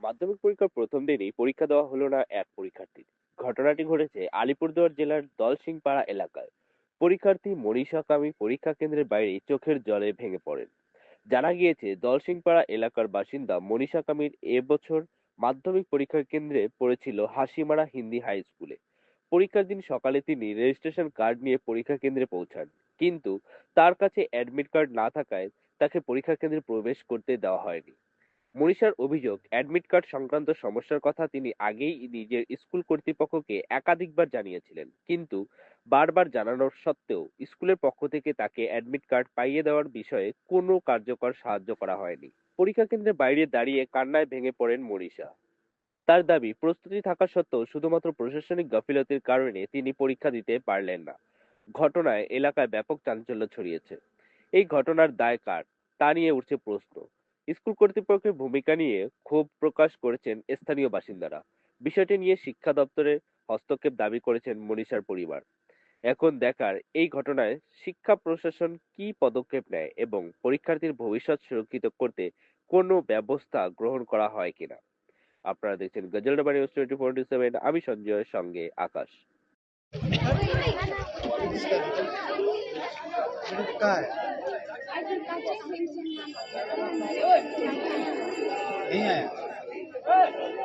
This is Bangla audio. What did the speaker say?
মাধ্যমিক পরীক্ষার প্রথম দিনই পরীক্ষা দেওয়া হলো না এক পরীক্ষার্থীর। ঘটনাটি ঘটেছে আলিপুরদুয়ার জেলার দলসিংপাড়া এলাকায়। পরীক্ষার্থী মনীষা কামি পরীক্ষা কেন্দ্রের বাইরে চোখের জলে ভেঙে পড়েন। জানা গিয়েছে দলসিংপাড়া এলাকার বাসিন্দা মনীষা কামির এবছর মাধ্যমিক পরীক্ষার কেন্দ্রে পড়েছিল হাসিমারা হিন্দি হাই স্কুলে। পরীক্ষার দিন সকালে তিনি রেজিস্ট্রেশন কার্ড নিয়ে পরীক্ষা কেন্দ্রে পৌঁছান, কিন্তু তার কাছে অ্যাডমিট কার্ড না থাকায় তাকে পরীক্ষা কেন্দ্রে প্রবেশ করতে দেওয়া হয়নি। মনীষার অভিযোগ, অ্যাডমিট কার্ড সংক্রান্ত সমস্যার কথা তিনি আগেই নিজের স্কুল কর্তৃপক্ষকে একাধিকবার জানিয়েছিলেন, কিন্তু বারবার জানানোর সত্ত্বেও স্কুলের পক্ষ থেকে তাকে অ্যাডমিট কার্ড পাইয়ে দেওয়ার বিষয়ে কোনো কার্যকর সাহায্য করা হয়নি। পরীক্ষা কেন্দ্রের বাইরে দাঁড়িয়ে কান্নায় ভেঙে পড়েন মনীষা। তার দাবি, প্রস্তুতি থাকা সত্ত্বেও শুধুমাত্র প্রশাসনিক গাফিলতির কারণে তিনি পরীক্ষা দিতে পারলেন না। ঘটনায় এলাকায় ব্যাপক চাঞ্চল্য ছড়িয়েছে। এই ঘটনার দায় কার তা নিয়ে উঠছে প্রশ্ন। স্কুল কর্তৃপক্ষের ভূমিকা নিয়ে ক্ষোভ প্রকাশ করেছেন স্থানীয় বাসিন্দারা। বিষয়টি নিয়ে শিক্ষা দপ্তরের হস্তক্ষেপ দাবি করেছেন মনীষার পরিবার। এখন দেখার এই ঘটনায় শিক্ষা প্রশাসন কি পদক্ষেপ নেয় এবং পরীক্ষার্থীর ভবিষ্যৎ সুরক্ষিত করতে কোনো ব্যবস্থা গ্রহণ করা হয় কিনা। আপনারা দেখছেন গজলডাবা নিউজ 24/7। আমি সঞ্জয়ের সঙ্গে আকাশ। काय नहीं आया